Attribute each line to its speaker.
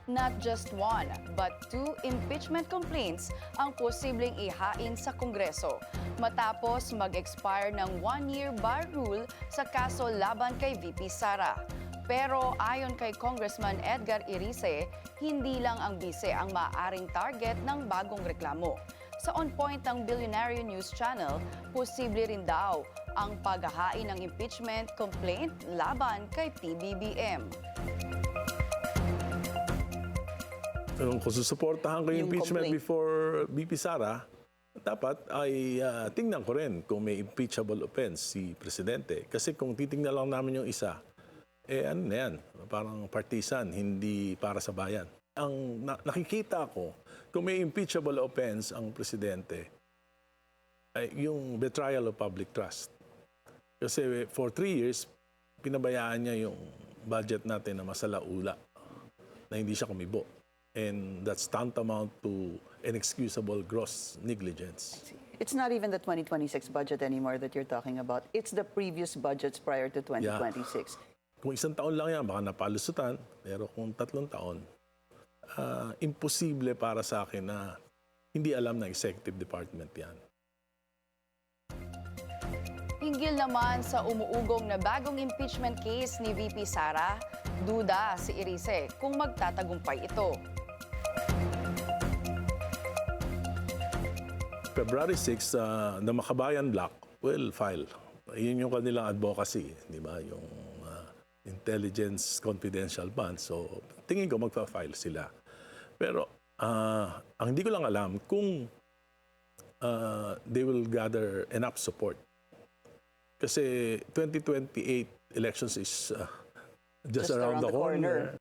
Speaker 1: Not just one, but two impeachment complaints ang posibleng ihain sa Kongreso matapos mag-expire ng one-year bar rule sa kaso laban kay VP Sara. Pero ayon kay Congressman Edgar Irice, hindi lang ang bise ang maaaring target ng bagong reklamo. Sa On Point ng Billionaire News Channel, posible rin daw ang paghahain ng impeachment complaint laban kay PBBM.
Speaker 2: Kung susuportahan ko yung impeachment
Speaker 1: complaint
Speaker 2: before VP Sara, dapat ay tingnan ko rin kung may impeachable offense si Presidente. Kasi kung titingnan lang namin yung isa, ano na yan, parang partisan, hindi para sa bayan. Ang nakikita ko, kung may impeachable offense ang Presidente, ay yung betrayal of public trust. Kasi for 3 years, pinabayaan niya yung budget natin na masalaula, na hindi siya kumibo. And that's tantamount to inexcusable gross negligence.
Speaker 3: It's not even the 2026 budget anymore that you're talking about. It's the previous budgets prior to 2026.
Speaker 2: Kung isang taon lang yan, baka napalusutan. Pero kung 3 taon, imposible para sa akin na hindi alam ng executive department yan.
Speaker 1: Hinggil naman sa umuugong na bagong impeachment case ni VP Sara, duda si Irice kung magtatagumpay ito.
Speaker 2: February 6, na Makabayan Block will file. Yun yung kanilang advocacy, di ba? Yung intelligence confidential bond. So, tingin ko magpa-file sila. Pero, ang hindi ko lang alam kung they will gather enough support. Kasi 2028 elections is just around the corner.